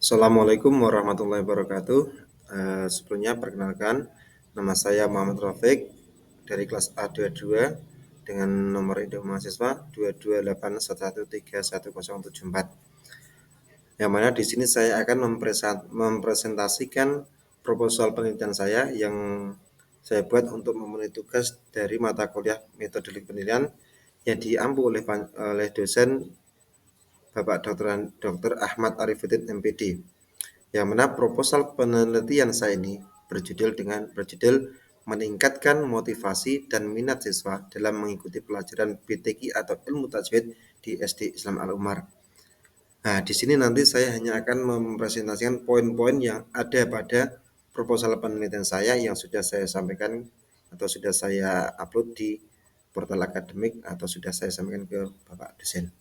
Assalamualaikum warahmatullahi wabarakatuh. Sebelumnya perkenalkan, nama saya Muhammad Rafiq dari kelas A22 dengan nomor induk mahasiswa 228113104. Yang mana di sini saya akan mempresentasikan proposal penelitian saya yang saya buat untuk memenuhi tugas dari mata kuliah metode penelitian yang diampu oleh dosen Bapak Dr. Ahmad Arifuddin MPD. Yang mana proposal penelitian saya ini berjudul meningkatkan motivasi dan minat siswa dalam mengikuti pelajaran BTQ atau ilmu tajwid di SD Islam Al-Umar. Nah, di sini nanti saya hanya akan mempresentasikan poin-poin yang ada pada proposal penelitian saya yang sudah saya sampaikan atau sudah saya upload di portal akademik atau sudah saya sampaikan ke Bapak dosen.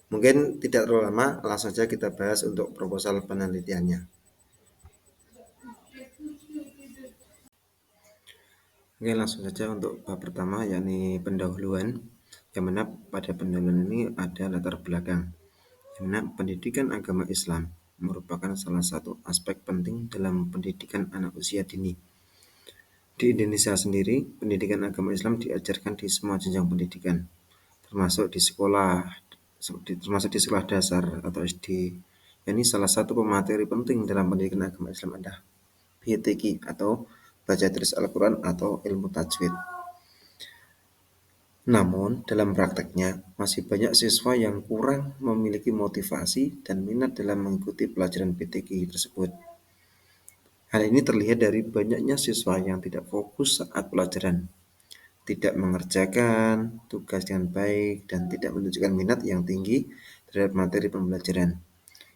Mungkin tidak terlalu lama, langsung saja kita bahas untuk proposal penelitiannya. Oke, langsung saja untuk bab pertama, yakni pendahuluan. Yang mana pada pendahuluan ini ada latar belakang. Yang mana pendidikan agama Islam merupakan salah satu aspek penting dalam pendidikan anak usia dini. Di Indonesia sendiri, pendidikan agama Islam diajarkan di semua jenjang pendidikan, termasuk di sekolah dasar atau SD. Ini salah satu pemateri penting dalam pendidikan agama Islam adalah BTQ atau baca tulis Al-Quran atau ilmu tajwid. Namun, dalam prakteknya, masih banyak siswa yang kurang memiliki motivasi dan minat dalam mengikuti pelajaran BTQ tersebut. Hal ini terlihat dari banyaknya siswa yang tidak fokus saat pelajaran, tidak mengerjakan tugas dengan baik, dan tidak menunjukkan minat yang tinggi terhadap materi pembelajaran.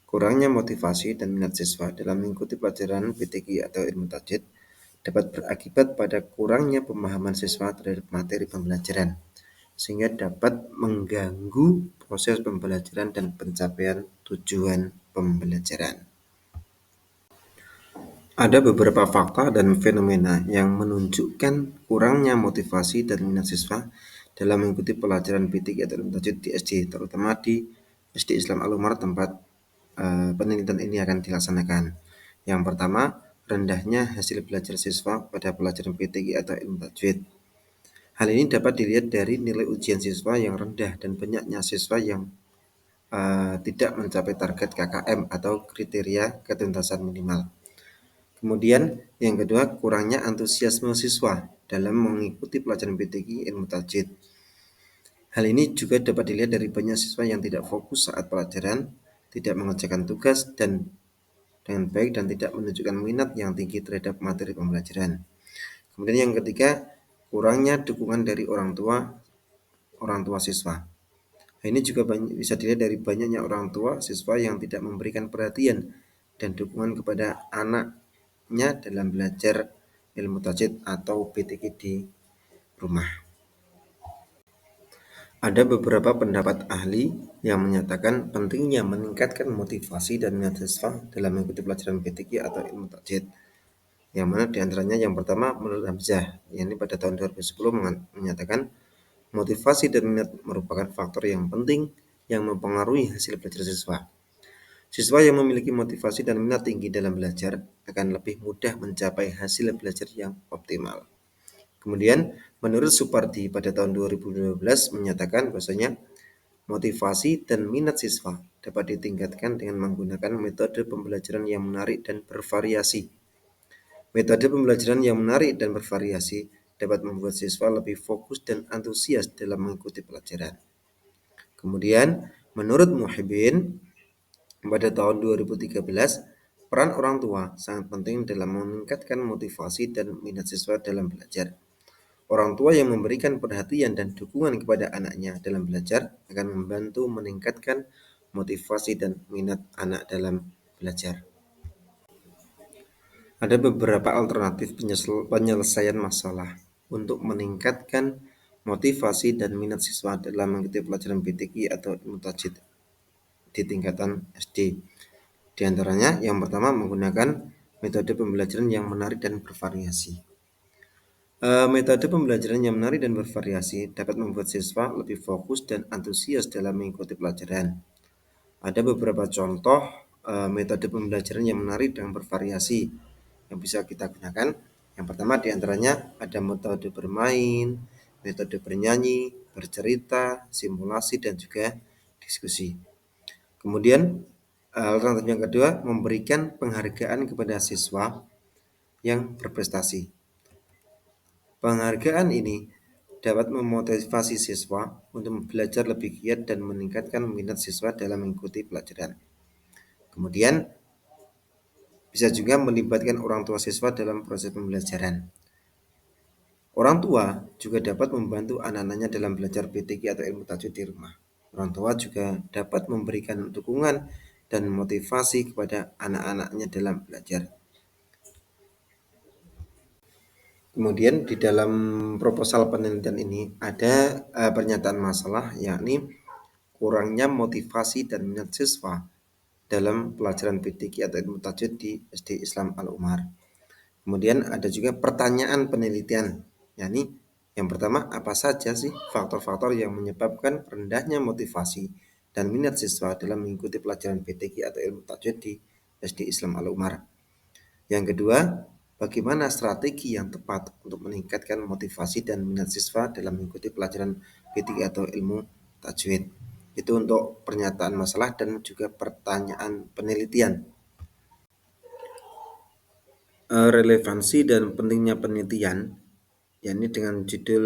Kurangnya motivasi dan minat siswa dalam mengikuti pelajaran BTQ atau ilmu tajwid dapat berakibat pada kurangnya pemahaman siswa terhadap materi pembelajaran, sehingga dapat mengganggu proses pembelajaran dan pencapaian tujuan pembelajaran. Ada beberapa fakta dan fenomena yang menunjukkan kurangnya motivasi dan minat siswa dalam mengikuti pelajaran BTQ atau ilmu tajwid di SD, terutama di SD Islam Al-Umar tempat penelitian ini akan dilaksanakan. Yang pertama, rendahnya hasil belajar siswa pada pelajaran BTQ atau ilmu tajwid. Hal ini dapat dilihat dari nilai ujian siswa yang rendah dan banyaknya siswa yang tidak mencapai target KKM atau kriteria ketuntasan minimal. Kemudian yang kedua, kurangnya antusiasme siswa dalam mengikuti pelajaran BTQ ilmu tajwid. Hal ini juga dapat dilihat dari banyak siswa yang tidak fokus saat pelajaran, tidak mengerjakan tugas dengan baik dan tidak menunjukkan minat yang tinggi terhadap materi pembelajaran. Kemudian yang ketiga, kurangnya dukungan dari orang tua siswa. Ini juga bisa dilihat dari banyaknya orang tua siswa yang tidak memberikan perhatian dan dukungan kepada anaknya dalam belajar ilmu tajwid atau BTQ di rumah. Ada beberapa pendapat ahli yang menyatakan pentingnya meningkatkan motivasi dan minat siswa dalam mengikuti pelajaran BTQ atau ilmu tajwid. Yang mana diantaranya yang pertama menurut Hamzah, yakni pada tahun 2010 menyatakan motivasi dan minat merupakan faktor yang penting yang mempengaruhi hasil belajar siswa. Siswa yang memiliki motivasi dan minat tinggi dalam belajar akan lebih mudah mencapai hasil belajar yang optimal. Kemudian, menurut Supardi pada tahun 2012 menyatakan bahwasanya motivasi dan minat siswa dapat ditingkatkan dengan menggunakan metode pembelajaran yang menarik dan bervariasi. Metode pembelajaran yang menarik dan bervariasi dapat membuat siswa lebih fokus dan antusias dalam mengikuti pelajaran. Kemudian, menurut Muhibin, pada tahun 2013, peran orang tua sangat penting dalam meningkatkan motivasi dan minat siswa dalam belajar. Orang tua yang memberikan perhatian dan dukungan kepada anaknya dalam belajar akan membantu meningkatkan motivasi dan minat anak dalam belajar. Ada beberapa alternatif penyelesaian masalah untuk meningkatkan motivasi dan minat siswa dalam mengikuti pelajaran BTQ atau ilmu tajwid di tingkatan SD. Di antaranya yang pertama menggunakan metode pembelajaran yang menarik dan bervariasi. Metode pembelajaran yang menarik dan bervariasi dapat membuat siswa lebih fokus dan antusias dalam mengikuti pelajaran. Ada beberapa contoh metode pembelajaran yang menarik dan bervariasi yang bisa kita gunakan. Yang pertama diantaranya ada metode bermain, metode bernyanyi, bercerita, simulasi, dan juga diskusi. Kemudian alternatif yang kedua memberikan penghargaan kepada siswa yang berprestasi. Penghargaan ini dapat memotivasi siswa untuk belajar lebih giat dan meningkatkan minat siswa dalam mengikuti pelajaran. Kemudian bisa juga melibatkan orang tua siswa dalam proses pembelajaran. Orang tua juga dapat membantu anak-anaknya dalam belajar PTQ atau ilmu tajwid di rumah. Orang tua juga dapat memberikan dukungan dan motivasi kepada anak-anaknya dalam belajar. Kemudian di dalam proposal penelitian ini ada pernyataan masalah, yakni kurangnya motivasi dan minat siswa dalam pelajaran PTQ atau ilmu tajwid di SD Islam Al-Umar. Kemudian ada juga pertanyaan penelitian, yakni yang pertama, apa saja sih faktor-faktor yang menyebabkan rendahnya motivasi dan minat siswa dalam mengikuti pelajaran PTQ atau ilmu tajwid di SD Islam Al-Umar. Yang kedua, bagaimana strategi yang tepat untuk meningkatkan motivasi dan minat siswa dalam mengikuti pelajaran PTQ atau ilmu tajwid. Itu untuk pernyataan masalah dan juga pertanyaan penelitian. Relevansi dan pentingnya penelitian, yakni dengan judul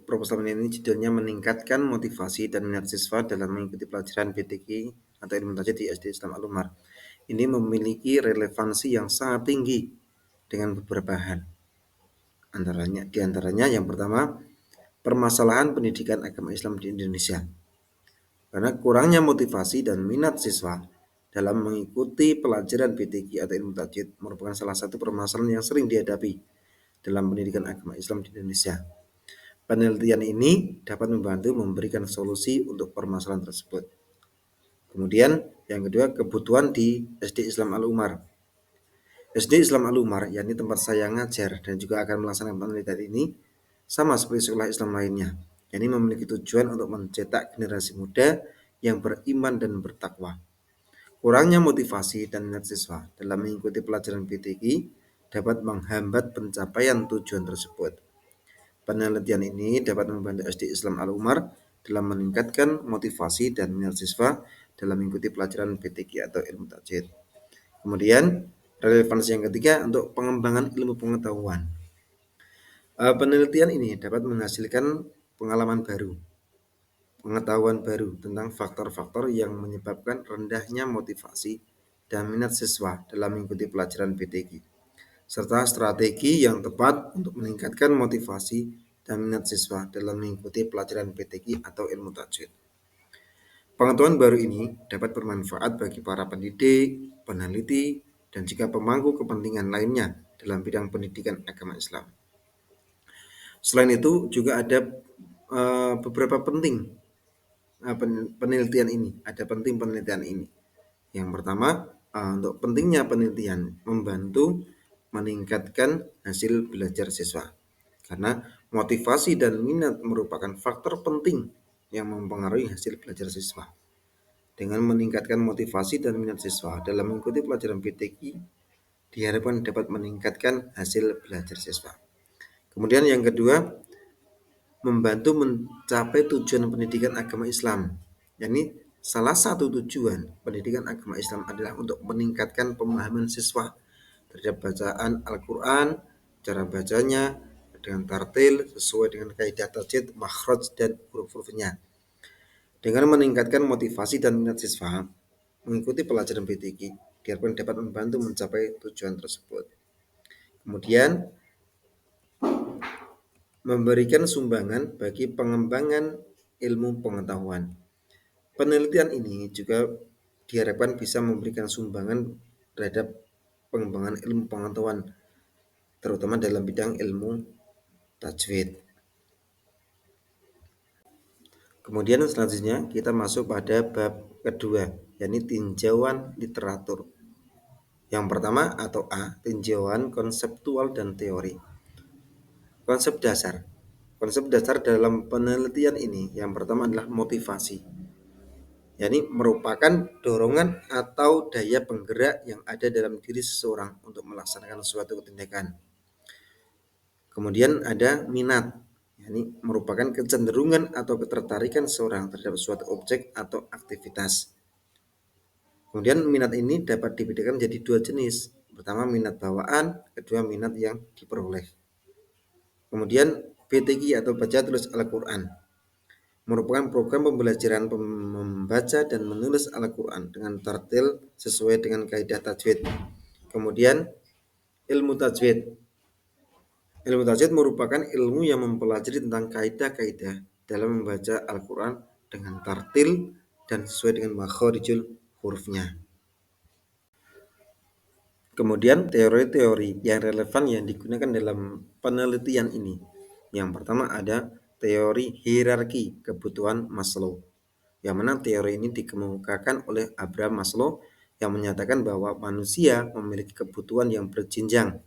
proposal ini judulnya meningkatkan motivasi dan minat siswa dalam mengikuti pelajaran PTQ atau ilmu tajwid di SD Islam Al-Umar. Ini memiliki relevansi yang sangat tinggi dengan beberapa hal. Diantaranya yang pertama, permasalahan pendidikan agama Islam di Indonesia. Karena kurangnya motivasi dan minat siswa dalam mengikuti pelajaran PTQ atau ilmu tajwid merupakan salah satu permasalahan yang sering dihadapi dalam pendidikan agama Islam di Indonesia. Penelitian ini dapat membantu memberikan solusi untuk permasalahan tersebut. Kemudian yang kedua, kebutuhan di SD Islam Al-Umar. SD Islam Al-Umar, yakni tempat saya ngajar dan juga akan melaksanakan penelitian ini, sama seperti sekolah Islam lainnya, yakni memiliki tujuan untuk mencetak generasi muda yang beriman dan bertakwa. Kurangnya motivasi dan minat siswa dalam mengikuti pelajaran PTQ dapat menghambat pencapaian tujuan tersebut. Penelitian ini dapat membantu SD Islam Al-Umar dalam meningkatkan motivasi dan minat siswa dalam mengikuti pelajaran PTQ atau ilmu tajwid. Kemudian relevansi yang ketiga untuk pengembangan ilmu pengetahuan. Penelitian ini dapat menghasilkan pengalaman baru, pengetahuan baru tentang faktor-faktor yang menyebabkan rendahnya motivasi dan minat siswa dalam mengikuti pelajaran PTQ, serta strategi yang tepat untuk meningkatkan motivasi dan minat siswa dalam mengikuti pelajaran PTQ atau ilmu tajwid. Pengetahuan baru ini dapat bermanfaat bagi para pendidik, peneliti, dan juga pemangku kepentingan lainnya dalam bidang pendidikan agama Islam. Selain itu juga ada beberapa penting penelitian ini. Ada penting penelitian ini. Yang pertama, untuk pentingnya penelitian membantu meningkatkan hasil belajar siswa. Karena motivasi dan minat merupakan faktor penting yang mempengaruhi hasil belajar siswa. Dengan meningkatkan motivasi dan minat siswa dalam mengikuti pelajaran PTQ, diharapkan dapat meningkatkan hasil belajar siswa. Kemudian yang kedua, membantu mencapai tujuan pendidikan agama Islam. yakni salah satu tujuan pendidikan agama Islam adalah untuk meningkatkan pemahaman siswa terhadap bacaan Al-Quran, cara bacanya dengan tartil sesuai dengan kaidah tajwid, makhraj, dan huruf-hurufnya. Dengan meningkatkan motivasi dan minat siswa mengikuti pelajaran PTQ, diharapkan dapat membantu mencapai tujuan tersebut. Kemudian memberikan sumbangan bagi pengembangan ilmu pengetahuan. Penelitian ini juga diharapkan bisa memberikan sumbangan terhadap pengembangan ilmu pengetahuan, terutama dalam bidang ilmu tajwid. Kemudian selanjutnya kita masuk pada bab kedua, yakni tinjauan literatur. Yang pertama atau A, tinjauan konseptual dan teori. Konsep dasar dalam penelitian ini yang pertama adalah motivasi. yakni merupakan dorongan atau daya penggerak yang ada dalam diri seseorang untuk melaksanakan suatu tindakan. Kemudian ada minat, yakni merupakan kecenderungan atau ketertarikan seseorang terhadap suatu objek atau aktivitas. Kemudian minat ini dapat dibedakan menjadi dua jenis. Pertama minat bawaan, kedua minat yang diperoleh. Kemudian PTQ atau baca tulis Al-Quran merupakan program pembelajaran membaca dan menulis Al-Quran dengan tartil sesuai dengan kaidah tajwid. Kemudian ilmu tajwid. Ilmu tajwid merupakan ilmu yang mempelajari tentang kaidah-kaidah dalam membaca Al-Quran dengan tartil dan sesuai dengan makharijul hurufnya. Kemudian teori-teori yang relevan yang digunakan dalam penelitian ini. Yang pertama ada teori hierarki kebutuhan Maslow. Yang mana teori ini dikemukakan oleh Abraham Maslow yang menyatakan bahwa manusia memiliki kebutuhan yang berjenjang.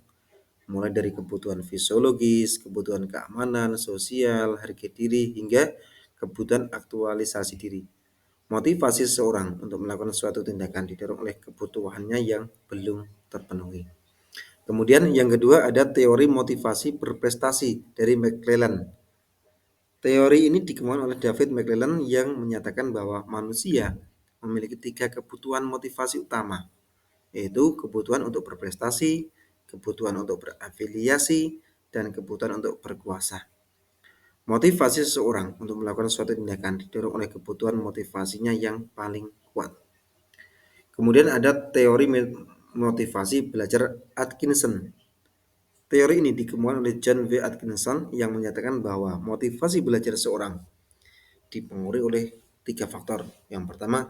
Mulai dari kebutuhan fisiologis, kebutuhan keamanan, sosial, harga diri, hingga kebutuhan aktualisasi diri. Motivasi seseorang untuk melakukan suatu tindakan didorong oleh kebutuhannya yang belum terpenuhi. Kemudian yang kedua ada teori motivasi berprestasi dari McClellan. Teori ini dikembangkan oleh David McClellan yang menyatakan bahwa manusia memiliki 3 kebutuhan motivasi utama, yaitu kebutuhan untuk berprestasi, kebutuhan untuk berafiliasi, dan kebutuhan untuk berkuasa. Motivasi seseorang untuk melakukan suatu tindakan didorong oleh kebutuhan motivasinya yang paling kuat. Kemudian ada teori motivasi belajar Atkinson. Teori ini dikemukakan oleh John W. Atkinson yang menyatakan bahwa motivasi belajar seseorang dipengaruhi oleh 3 faktor. Yang pertama,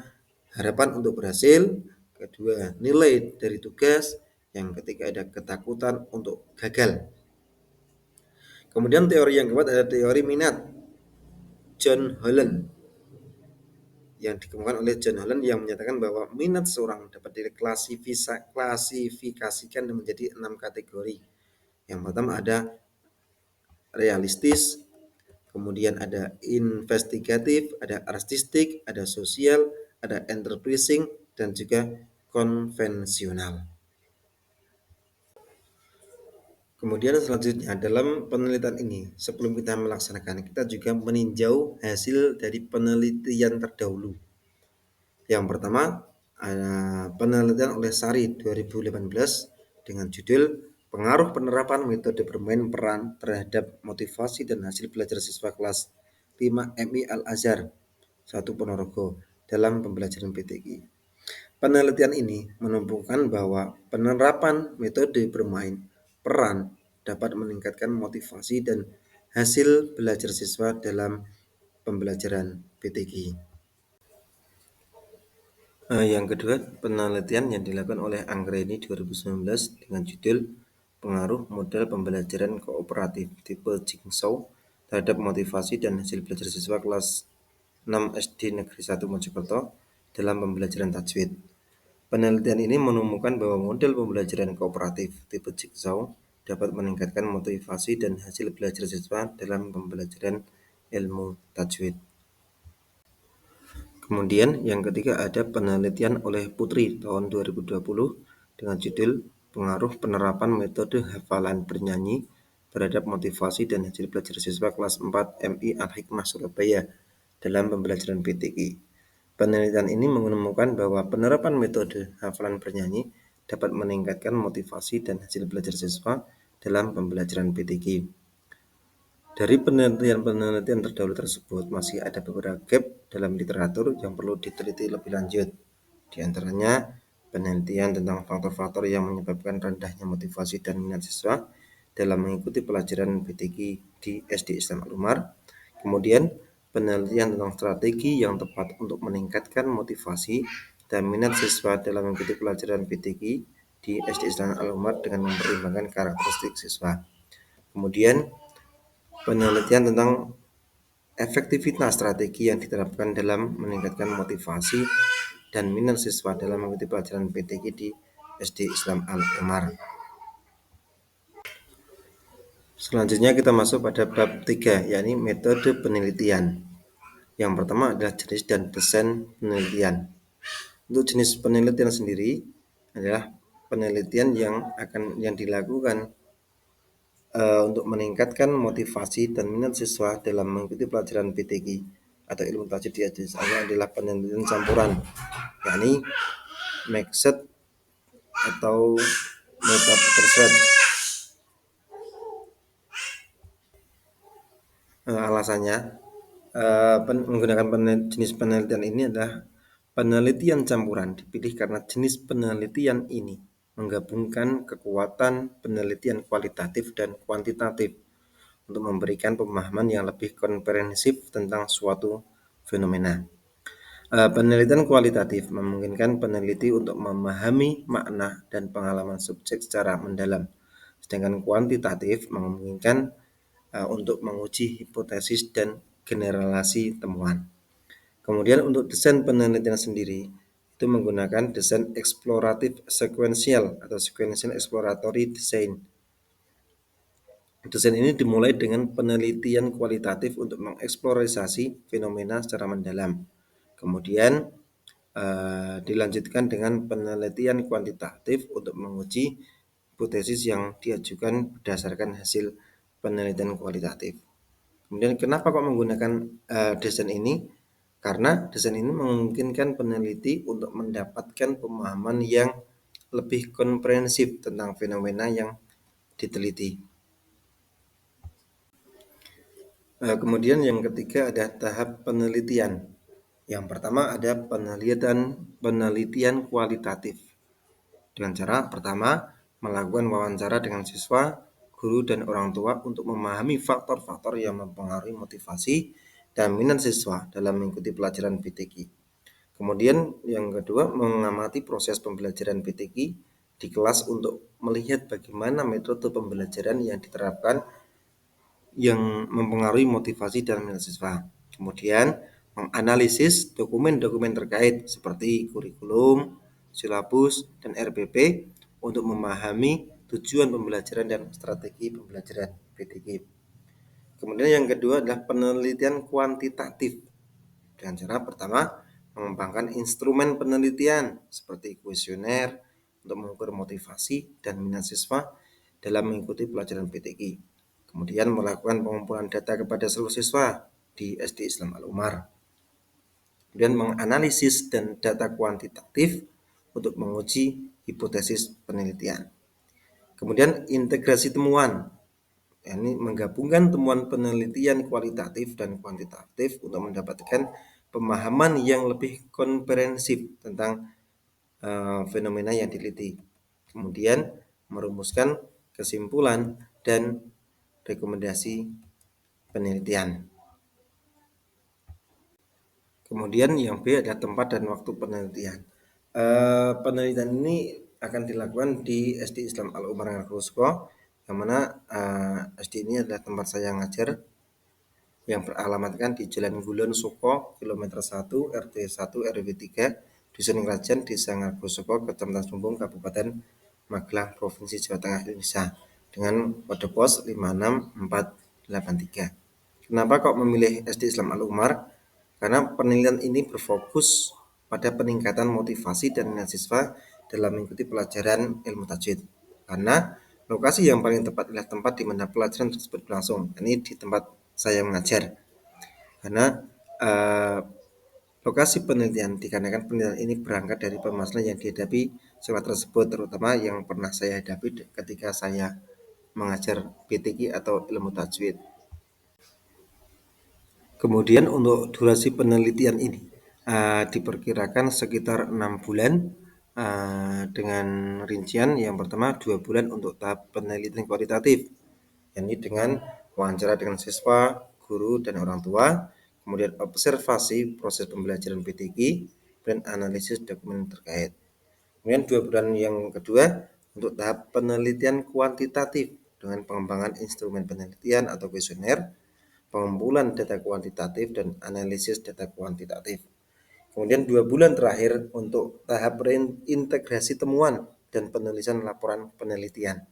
harapan untuk berhasil. Kedua, nilai dari tugas. Yang ketiga, ada ketakutan untuk gagal. Kemudian teori yang keempat ada teori minat John Holland yang dikemukakan oleh John Holland yang menyatakan bahwa minat seorang dapat diklasifikasikan menjadi 6 kategori. Yang pertama ada realistis, kemudian ada investigatif, ada artistik, ada sosial, ada enterprising, dan juga konvensional. Kemudian selanjutnya dalam penelitian ini, sebelum kita melaksanakan, kita juga meninjau hasil dari penelitian terdahulu. Yang pertama, penelitian oleh Sari 2018 dengan judul Pengaruh Penerapan Metode Bermain Peran Terhadap Motivasi dan Hasil Belajar Siswa Kelas 5 MI Al-Azhar 1 Ponorogo dalam pembelajaran PTQ. Penelitian ini menunjukkan bahwa penerapan metode bermain peran dapat meningkatkan motivasi dan hasil belajar siswa dalam pembelajaran PTQ. Yang kedua, penelitian yang dilakukan oleh Anggreni 2019 dengan judul Pengaruh Model Pembelajaran Kooperatif Tipe Jigsaw terhadap Motivasi dan Hasil Belajar Siswa Kelas 6 SD Negeri 1 Mojokerto dalam pembelajaran tajwid. Penelitian ini menemukan bahwa model pembelajaran kooperatif tipe Jigsaw dapat meningkatkan motivasi dan hasil belajar siswa dalam pembelajaran ilmu tajwid. Kemudian yang ketiga ada penelitian oleh Putri tahun 2020 dengan judul Pengaruh Penerapan Metode Hafalan Bernyanyi terhadap Motivasi dan Hasil Belajar Siswa Kelas 4 MI Al-Hikmah Surabaya dalam pembelajaran PTQ. Penelitian ini menemukan bahwa penerapan metode hafalan bernyanyi dapat meningkatkan motivasi dan hasil belajar siswa dalam pembelajaran PTQ. Dari penelitian terdahulu tersebut masih ada beberapa gap dalam literatur yang perlu diteliti lebih lanjut. Di antaranya penelitian tentang faktor-faktor yang menyebabkan rendahnya motivasi dan minat siswa dalam mengikuti pelajaran PTQ di SD Islam Al-Umar. Kemudian penelitian tentang strategi yang tepat untuk meningkatkan motivasi dan minat siswa dalam mengikuti pelajaran PTQ di SD Islam Al-Umar dengan mempertimbangkan karakteristik siswa. Kemudian penelitian tentang efektivitas strategi yang diterapkan dalam meningkatkan motivasi dan minat siswa dalam mengikuti pelajaran PTQ di SD Islam Al-Umar. Selanjutnya kita masuk pada bab 3, yakni metode penelitian. Yang pertama adalah jenis dan desain penelitian. Untuk jenis penelitian sendiri adalah penelitian yang dilakukan untuk meningkatkan motivasi dan minat siswa dalam mengikuti pelajaran PTQ atau ilmu tajwid di SDIS adalah penelitian campuran, yakni mixed atau metode research. Alasannya menggunakan jenis penelitian ini adalah penelitian campuran dipilih karena jenis penelitian ini menggabungkan kekuatan penelitian kualitatif dan kuantitatif untuk memberikan pemahaman yang lebih komprehensif tentang suatu fenomena. Penelitian kualitatif memungkinkan peneliti untuk memahami makna dan pengalaman subjek secara mendalam, sedangkan kuantitatif memungkinkan untuk menguji hipotesis dan generalisasi temuan. Kemudian untuk desain penelitian sendiri itu menggunakan desain eksploratif sekuensial atau sequential exploratory design. Desain ini dimulai dengan penelitian kualitatif untuk mengeksplorasi fenomena secara mendalam. Kemudian dilanjutkan dengan penelitian kuantitatif untuk menguji hipotesis yang diajukan berdasarkan hasil penelitian kualitatif. Kemudian kenapa kok menggunakan desain ini? Karena desain ini memungkinkan peneliti untuk mendapatkan pemahaman yang lebih komprehensif tentang fenomena yang diteliti. Kemudian yang ketiga ada tahap penelitian. Yang pertama ada penelitian kualitatif. Dengan cara pertama melakukan wawancara dengan siswa, guru dan orang tua untuk memahami faktor-faktor yang mempengaruhi motivasi dan minat siswa dalam mengikuti pelajaran PTQ. Kemudian yang kedua mengamati proses pembelajaran PTQ di kelas untuk melihat bagaimana metode pembelajaran yang diterapkan yang mempengaruhi motivasi dan minat siswa. Kemudian menganalisis dokumen-dokumen terkait seperti kurikulum, silabus, dan RPP untuk memahami tujuan pembelajaran dan strategi pembelajaran PTQ. Kemudian yang kedua adalah penelitian kuantitatif. Dengan cara pertama mengembangkan instrumen penelitian seperti kuesioner untuk mengukur motivasi dan minat siswa dalam mengikuti pelajaran PTQ. Kemudian melakukan pengumpulan data kepada seluruh siswa di SD Islam Al-Umar. Kemudian menganalisis dan data kuantitatif untuk menguji hipotesis penelitian. Kemudian integrasi temuan, ini menggabungkan temuan penelitian kualitatif dan kuantitatif untuk mendapatkan pemahaman yang lebih komprehensif tentang fenomena yang diteliti. Kemudian merumuskan kesimpulan dan rekomendasi penelitian. Kemudian yang B adalah tempat dan waktu penelitian. Penelitian ini akan dilakukan di SD Islam Al-Umar Ngarusko, yang mana SD ini adalah tempat saya ngajar, yang beralamatkan di Jalan Gulon Suko, kilometer 1, RT 1, RW 3, Dusun Krajan, Desa Ngarusko, Kecamatan Sumbung, Kabupaten Magelang, Provinsi Jawa Tengah, Indonesia, dengan kode pos 56483. Kenapa kok memilih SD Islam Al-Umar? Karena penelitian ini berfokus pada peningkatan motivasi dan minat siswa dalam mengikuti pelajaran ilmu tajwid. Karena lokasi yang paling tepat adalah tempat di mana pelajaran tersebut berlangsung. Ini di tempat saya mengajar. Karena lokasi penelitian dikarenakan penelitian ini berangkat dari permasalahan yang dihadapi sekolah tersebut, terutama yang pernah saya hadapi ketika saya mengajar PTQ atau ilmu tajwid. Kemudian untuk durasi penelitian ini diperkirakan sekitar 6 bulan dengan rincian yang pertama 2 bulan untuk tahap penelitian kualitatif, yakni dengan wawancara dengan siswa, guru, dan orang tua, kemudian observasi proses pembelajaran PTQ, dan analisis dokumen terkait. Kemudian 2 bulan yang kedua untuk tahap penelitian kuantitatif dengan pengembangan instrumen penelitian atau kuesioner, pengumpulan data kuantitatif dan analisis data kuantitatif. Kemudian 2 bulan terakhir untuk tahap reintegrasi temuan dan penulisan laporan penelitian.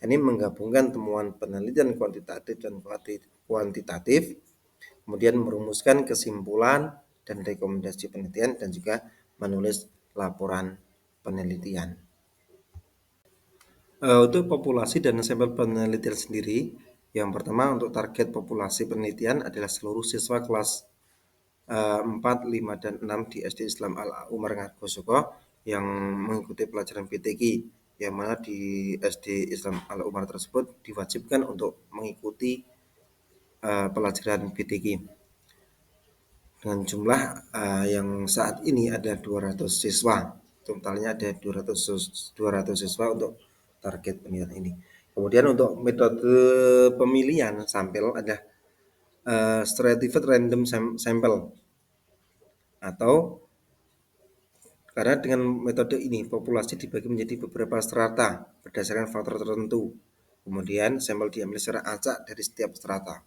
Ini menggabungkan temuan penelitian kuantitatif dan kuantitatif kemudian merumuskan kesimpulan dan rekomendasi penelitian, dan juga menulis laporan penelitian. Untuk populasi dan sampel penelitian sendiri, yang pertama untuk target populasi penelitian adalah seluruh siswa kelas 4, 5, dan 6 di SD Islam Al Umar Ngargosoko yang mengikuti pelajaran PTQ, yang mana di SD Islam Al Umar tersebut diwajibkan untuk mengikuti pelajaran PTQ dengan jumlah yang saat ini ada 200 siswa. Totalnya ada 200 siswa untuk target penelitian ini. Kemudian untuk metode pemilihan sampel ada stratified random sample, atau karena dengan metode ini populasi dibagi menjadi beberapa strata berdasarkan faktor tertentu. Kemudian sampel diambil secara acak dari setiap strata.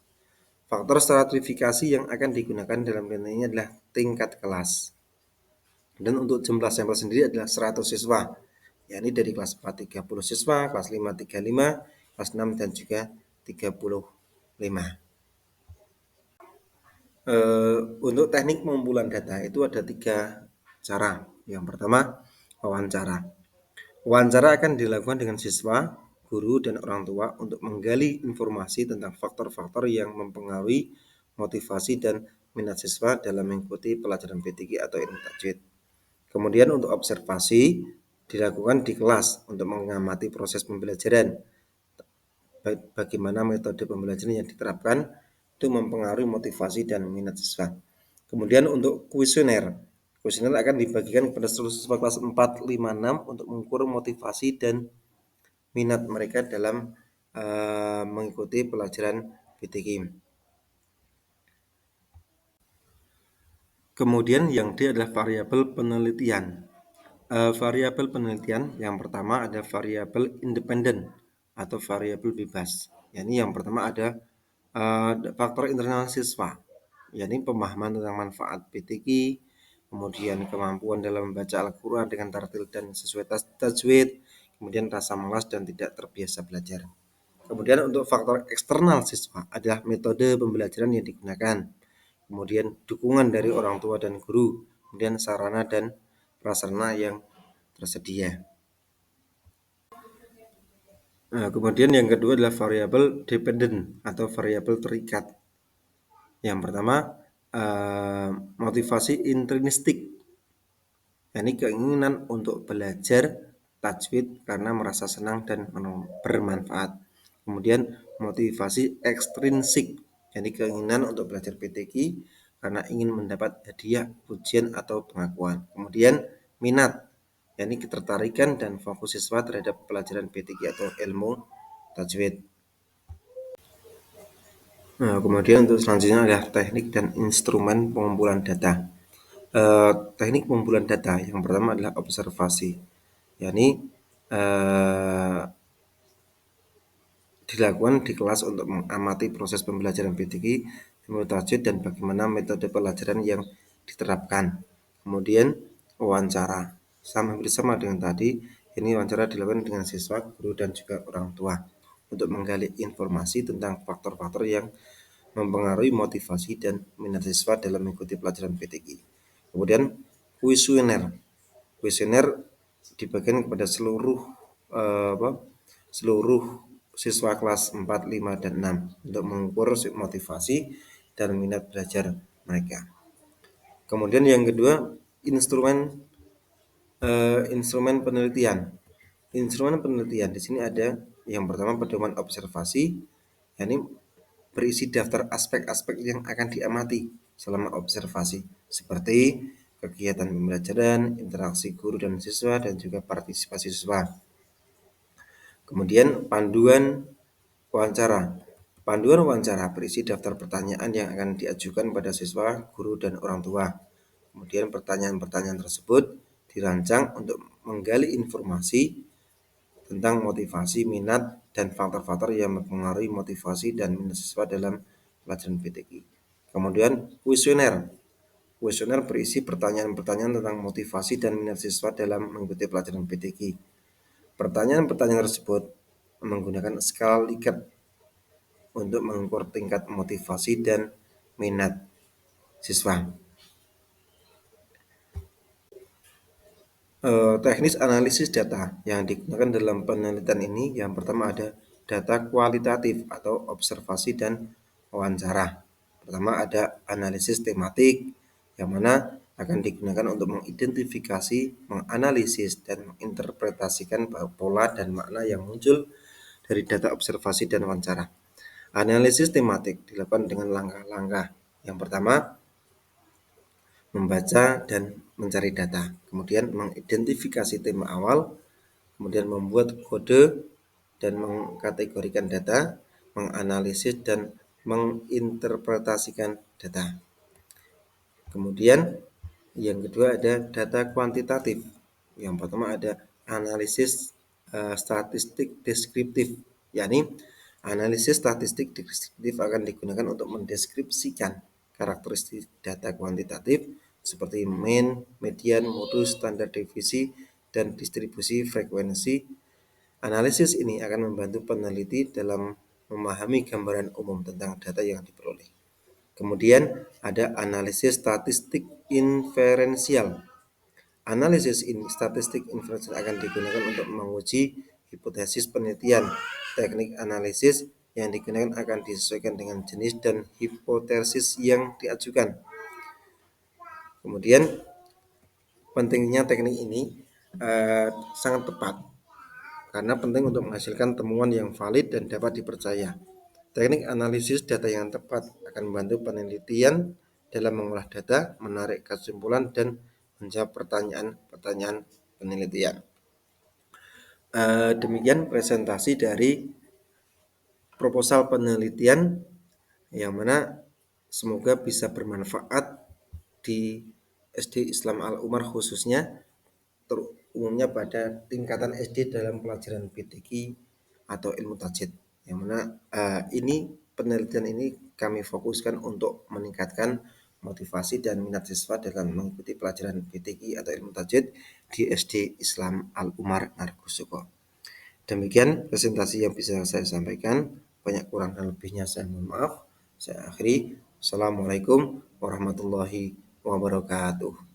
Faktor stratifikasi yang akan digunakan dalam penelitian ini adalah tingkat kelas. Dan untuk jumlah sampel sendiri adalah 100 siswa, yakni dari kelas 4 30 siswa, kelas 5 35, kelas 6 dan juga 35. Untuk teknik pengumpulan data itu ada 3 cara. Yang pertama, wawancara. Wawancara akan dilakukan dengan siswa, guru, dan orang tua untuk menggali informasi tentang faktor-faktor yang mempengaruhi motivasi dan minat siswa dalam mengikuti pelajaran PTQ atau ilmu tajwid. Kemudian untuk observasi dilakukan di kelas untuk mengamati proses pembelajaran, bagaimana metode pembelajaran yang diterapkan itu mempengaruhi motivasi dan minat siswa. Kemudian untuk kuesioner akan dibagikan kepada seluruh siswa kelas 4, 5, 6 untuk mengukur motivasi dan minat mereka dalam mengikuti pelajaran PTQ. Kemudian yang D adalah variabel penelitian. Variabel penelitian yang pertama ada variabel independen atau variabel bebas. Yakni yang pertama ada faktor internal siswa, yakni pemahaman tentang manfaat PTQ, kemudian kemampuan dalam membaca Al-Quran dengan tartil dan sesuai tajwid, kemudian rasa malas dan tidak terbiasa belajar. Kemudian untuk faktor eksternal siswa adalah metode pembelajaran yang digunakan, kemudian dukungan dari orang tua dan guru, kemudian sarana dan prasarana yang tersedia. Nah, kemudian yang kedua adalah variabel dependent atau variabel terikat. Yang pertama, motivasi intrinsik, yakni keinginan untuk belajar tajwid karena merasa senang dan bermanfaat. Kemudian motivasi ekstrinsik, yakni keinginan untuk belajar PTQ karena ingin mendapat hadiah, pujian atau pengakuan. Kemudian minat, yakni ketertarikan dan fokus siswa terhadap pelajaran PTQ atau ilmu tajwid. Nah, kemudian untuk selanjutnya adalah teknik dan instrumen pengumpulan data. Teknik pengumpulan data yang pertama adalah observasi, yakni dilakukan di kelas untuk mengamati proses pembelajaran PTQ, ilmu tajwid, dan bagaimana metode pelajaran yang diterapkan. Kemudian wawancara, hampir sama dengan tadi, ini wawancara dilakukan dengan siswa, guru, dan juga orang tua untuk menggali informasi tentang faktor-faktor yang mempengaruhi motivasi dan minat siswa dalam mengikuti pelajaran PTQ. Kemudian kuesioner dibagikan kepada seluruh siswa kelas 4, 5, dan 6 untuk mengukur motivasi dan minat belajar mereka. Kemudian yang kedua, instrumen penelitian. Instrumen penelitian di sini ada yang pertama pedoman observasi, yakni berisi daftar aspek-aspek yang akan diamati selama observasi, seperti kegiatan pembelajaran, interaksi guru dan siswa, dan juga partisipasi siswa. Kemudian panduan wawancara. Panduan wawancara berisi daftar pertanyaan yang akan diajukan pada siswa, guru, dan orang tua. Kemudian pertanyaan-pertanyaan tersebut dirancang untuk menggali informasi tentang motivasi, minat, dan faktor-faktor yang mempengaruhi motivasi dan minat siswa dalam pelajaran PTQ. Kemudian kuesioner. Kuesioner berisi pertanyaan-pertanyaan tentang motivasi dan minat siswa dalam mengikuti pelajaran PTQ. Pertanyaan-pertanyaan tersebut menggunakan skala Likert untuk mengukur tingkat motivasi dan minat siswa. Teknis analisis data yang digunakan dalam penelitian ini yang pertama ada data kualitatif atau observasi dan wawancara. Pertama ada analisis tematik yang mana akan digunakan untuk mengidentifikasi, menganalisis, dan menginterpretasikan pola dan makna yang muncul dari data observasi dan wawancara. Analisis tematik dilakukan dengan langkah-langkah. Yang pertama, membaca dan mencari data, kemudian mengidentifikasi tema awal, kemudian membuat kode dan mengkategorikan data, menganalisis dan menginterpretasikan data. Kemudian yang kedua ada data kuantitatif. Yang pertama ada analisis statistik deskriptif, yakni analisis statistik deskriptif akan digunakan untuk mendeskripsikan karakteristik data kuantitatif seperti mean, median, modus, standar deviasi, dan distribusi frekuensi. Analisis ini akan membantu peneliti dalam memahami gambaran umum tentang data yang diperoleh. Kemudian ada analisis statistik inferensial. Analisis statistik inferensial akan digunakan untuk menguji hipotesis penelitian. Teknik analisis yang digunakan akan disesuaikan dengan jenis dan hipotesis yang diajukan. Kemudian pentingnya teknik ini sangat tepat karena penting untuk menghasilkan temuan yang valid dan dapat dipercaya. Teknik analisis data yang tepat akan membantu penelitian dalam mengolah data, menarik kesimpulan, dan menjawab pertanyaan-pertanyaan penelitian. Demikian presentasi dari proposal penelitian yang mana semoga bisa bermanfaat di SD Islam Al-Umar khususnya, umumnya pada tingkatan SD dalam pelajaran PTQ atau ilmu tajwid. Yang mana ini penelitian ini kami fokuskan untuk meningkatkan motivasi dan minat siswa dalam mengikuti pelajaran PTQ atau ilmu tajwid di SD Islam Al-Umar Nargosoko. Demikian presentasi yang bisa saya sampaikan. Banyak kurang dan lebihnya saya mohon maaf. Saya akhiri. Assalamualaikum warahmatullahi wabarakatuh.